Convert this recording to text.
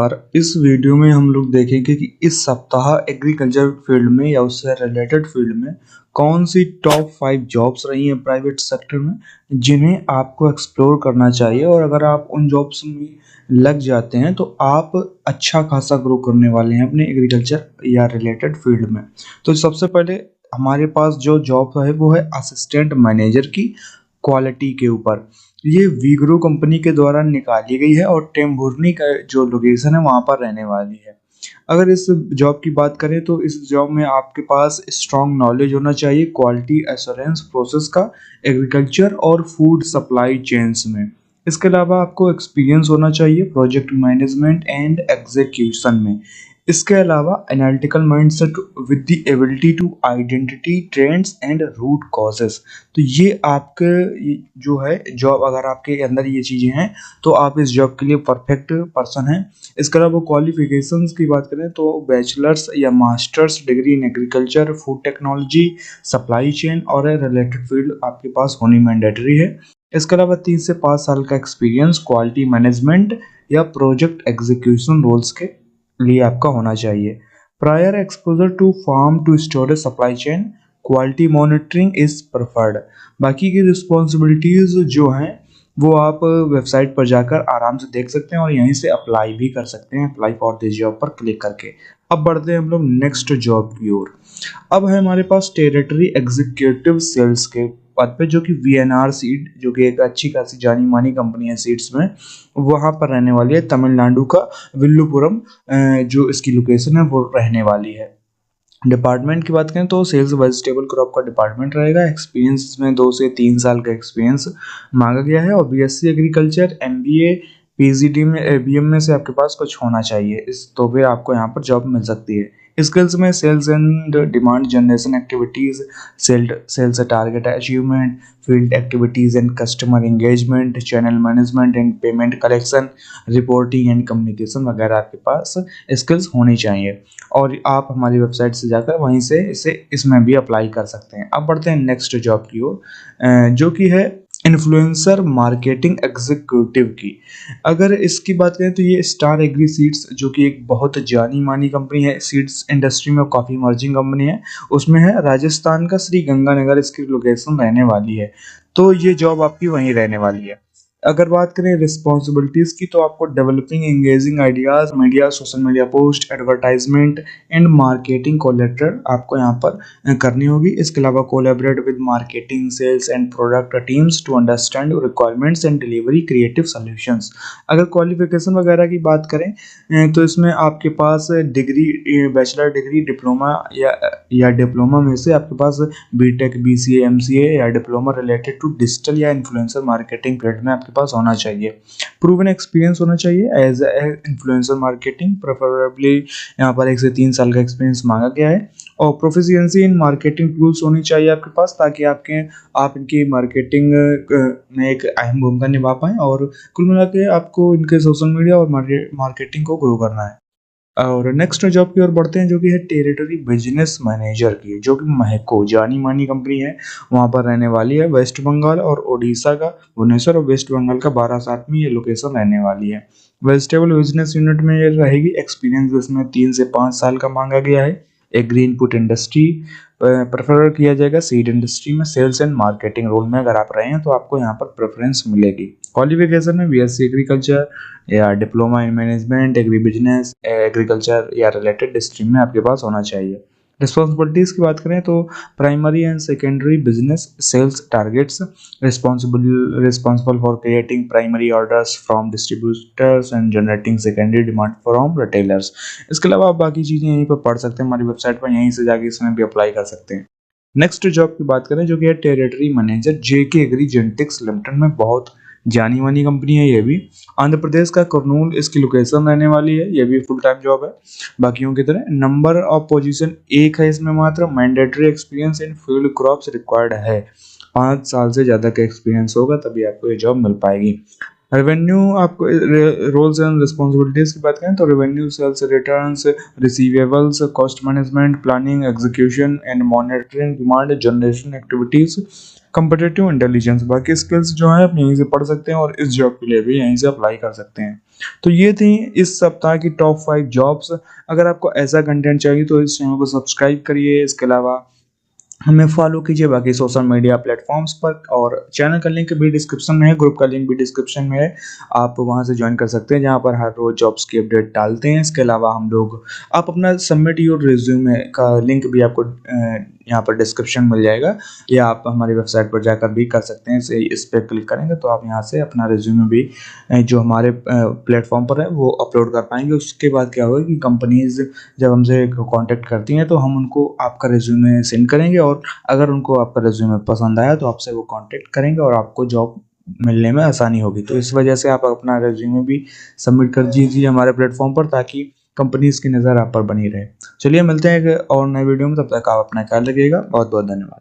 नमस्कार। इस वीडियो में हम लोग देखेंगे कि इस सप्ताह एग्रीकल्चर फील्ड में या उससे रिलेटेड फील्ड में कौन सी टॉप 5 जॉब्स रही हैं प्राइवेट सेक्टर में जिन्हें आपको एक्सप्लोर करना चाहिए, और अगर आप उन जॉब्स में लग जाते हैं तो आप अच्छा खासा ग्रो करने वाले हैं अपने एग्रीकल्चर या रिलेटेड फील्ड में। तो सबसे पहले हमारे पास जो जॉब है वो है असिस्टेंट मैनेजर की, क्वालिटी के ऊपर। ये वीग्रो कंपनी के द्वारा निकाली गई है और टेम्बुर्नी का जो लोकेशन है वहाँ पर रहने वाली है। अगर इस जॉब की बात करें तो इस जॉब में आपके पास स्ट्रॉन्ग नॉलेज होना चाहिए क्वालिटी एश्योरेंस प्रोसेस का, एग्रीकल्चर और फूड सप्लाई चेन्स में। इसके अलावा आपको एक्सपीरियंस होना चाहिए प्रोजेक्ट मैनेजमेंट एंड एग्जीक्यूशन में। इसके अलावा analytical mindset with the ability to identity trends and root causes. तो ये आपके जो है जॉब, अगर आपके अंदर ये चीज़ें हैं तो आप इस जॉब के लिए परफेक्ट पर्सन हैं। इसके अलावा क्वालिफिकेशंस की बात करें तो बैचलर्स या masters degree in agriculture, food technology, supply chain और रिलेटेड फील्ड आपके पास होनी मैंडेटरी है। इसके अलावा 3 से 5 साल का एक्सपीरियंस क्वालिटी मैनेजमेंट या प्रोजेक्ट एग्जीक्यूशन रोल्स के लिए आपका होना चाहिए। Prior exposure to farm to storage supply chain, quality monitoring is preferred. बाकी की रिस्पॉन्सिबिलिटीज जो हैं वो आप वेबसाइट पर जाकर आराम से देख सकते हैं और यहीं से अप्लाई भी कर सकते हैं, अप्लाई फॉर दिस जॉब पर क्लिक करके। अब बढ़ते हैं हम लोग नेक्स्ट जॉब की ओर। अब है हमारे पास टेरिटरी एग्जीक्यूटिव सेल्स के पद पे, जो कि वीएनआर सीड, जो कि एक अच्छी खासी जानी मानी कंपनी है सीड्स में, वहाँ पर रहने वाली है। तमिलनाडु का विल्लुपुरम जो इसकी लोकेशन है वो रहने वाली है। डिपार्टमेंट की बात करें तो सेल्स वेजिटेबल क्रॉप का डिपार्टमेंट रहेगा। एक्सपीरियंस में 2 से 3 साल का एक्सपीरियंस मांगा गया है और बीएससी एग्रीकल्चर, एमबीए, पीजीडी में, एबीएम में से आपके पास कुछ होना चाहिए, इस तो फिर आपको यहाँ पर जॉब मिल सकती है। स्किल्स में sales and demand generation activities, sales target achievement, field activities and customer engagement, channel management and payment collection, reporting and communication वगैरह आपके पास स्किल्स होनी चाहिए और आप हमारी वेबसाइट से जाकर वहीं से इसमें भी अप्लाई कर सकते हैं। अब बढ़ते हैं नेक्स्ट जॉब की ओर, जो कि है इन्फ्लुएंसर मार्केटिंग एग्जीक्यूटिव की। अगर इसकी बात करें तो ये स्टार एग्री सीड्स, जो कि एक बहुत जानी मानी कंपनी है सीड्स इंडस्ट्री में, काफ़ी इमर्जिंग कंपनी है, उसमें है राजस्थान का श्री गंगानगर इसकी लोकेशन रहने वाली है। तो ये जॉब आपकी वहीं रहने वाली है। अगर बात करें रिस्पॉन्सिबिलिटीज़ की तो आपको developing engaging ideas, media, social media post, advertisement and marketing collateral आपको यहाँ पर करनी होगी। इसके अलावा collaborate with marketing, sales and product teams to understand requirements and delivery creative solutions. अगर क्वालिफिकेशन वगैरह की बात करें तो इसमें आपके पास डिग्री, बैचलर डिग्री, डिप्लोमा या डिप्लोमा में से आपके पास बीटेक, बीसीए, एमसीए या डिप्लोमा रिलेटेड टू डिजिटल या इन्फ्लुएंसर मार्केटिंग फील्ड में आपके पास होना चाहिए। प्रूवन एक्सपीरियंस होना चाहिए as a influencer marketing, preferably यहाँ पर 1 से 3 साल का एक्सपीरियंस मांगा गया है और प्रोफिशिएंसी इन मार्केटिंग टूल्स होनी चाहिए आपके पास, ताकि आप इनकी मार्केटिंग में एक अहम भूमिका निभा पाएं और कुल मिला के आपको इनके सोशल मीडिया और मार्केटिंग को ग्रो करना है। और नेक्स्ट जॉब की ओर बढ़ते हैं, जो कि है टेरिटरी बिजनेस मैनेजर की, जो कि महको जानी मानी कंपनी है, वहाँ पर रहने वाली है। वेस्ट बंगाल और ओडिशा का भुवनेश्वर और वेस्ट बंगाल का बारासात में ये लोकेशन रहने वाली है। वेजिटेबल बिजनेस यूनिट में ये रहेगी। एक्सपीरियंस इसमें 3 से 5 साल का मांगा गया है। एक ग्रीन इनपुट इंडस्ट्री प्रेफर किया जाएगा। सीड इंडस्ट्री में सेल्स एंड मार्केटिंग रोल में अगर आप रहे हैं तो आपको यहाँ पर प्रेफरेंस मिलेगी। क्वालिफिकेशन में बीएससी एग्रीकल्चर या diploma in management, agri business, agriculture या रिलेटेड स्ट्रीम में आपके पास होना चाहिए। रिस्पॉन्सिबिलिटीज़ की बात करें तो primary and secondary business sales targets, responsible for creating primary orders from distributors and generating secondary demand from retailers. इसके अलावा आप बाकी चीज़ें यहीं पर पढ़ सकते हैं हमारी वेबसाइट पर, यहीं से जाके इसमें भी अप्लाई कर सकते हैं। नेक्स्ट जॉब की बात करें, जो कि है टेरिटरी मैनेजर जेके एग्री जेनेटिक्स लिमिटेड में, बहुत जानी मानी कंपनी है ये भी। आंध्र प्रदेश का कुर्नूल इसकी लोकेशन रहने वाली है। ये भी फुल टाइम जॉब है बाकियों की तरह। नंबर ऑफ पोजीशन 1 है इसमें मात्र। Mandatory experience in field crops required है। 5 साल से ज़्यादा का एक्सपीरियंस होगा तभी आपको ये जॉब मिल पाएगी। रेवेन्यू, आपको रोल्स एंड रिस्पॉन्सिबिलिटीज की बात करें तो revenue, sales, returns, receivables, cost management, planning, execution and monitoring, demand generation activities, competitive intelligence. बाकी स्किल्स जो है आप यहीं से पढ़ सकते हैं और इस जॉब के लिए भी यहीं से अप्लाई कर सकते हैं। तो ये थी इस सप्ताह की टॉप 5 जॉब्स। अगर आपको ऐसा कंटेंट चाहिए तो इस चैनल को सब्सक्राइब करिए। इसके अलावा हमें फॉलो कीजिए बाकी सोशल मीडिया प्लेटफॉर्म्स पर, और चैनल का लिंक भी डिस्क्रिप्शन में है, ग्रुप का लिंक भी डिस्क्रिप्शन में है। आप वहां से ज्वाइन कर सकते हैं जहां पर हर रोज जॉब्स की अपडेट डालते हैं। इसके अलावा हम लोग, आप अपना सबमिट योर रिज्यूमे का लिंक भी आपको यहाँ पर डिस्क्रिप्शन मिल जाएगा, या आप हमारी वेबसाइट पर जाकर भी कर सकते हैं। इस पर क्लिक करेंगे तो आप यहाँ से अपना रिज्यूमे भी जो हमारे प्लेटफॉर्म पर है वो अपलोड कर पाएंगे। उसके बाद क्या होगा कि कंपनीज जब हमसे कांटेक्ट करती हैं तो हम उनको आपका रिज्यूमे सेंड करेंगे, और अगर उनको आपका रिज्यूमे पसंद आया तो आपसे वो कांटेक्ट करेंगे और आपको जॉब मिलने में आसानी होगी। तो इस वजह से आप अपना रिज्यूमे भी सबमिट कर दीजिए हमारे प्लेटफॉर्म पर, ताकि कंपनीज की नज़र आप पर बनी रहे। चलिए मिलते हैं एक और नए वीडियो में, तब तक आप अपना ख्याल रखिएगा। बहुत बहुत धन्यवाद।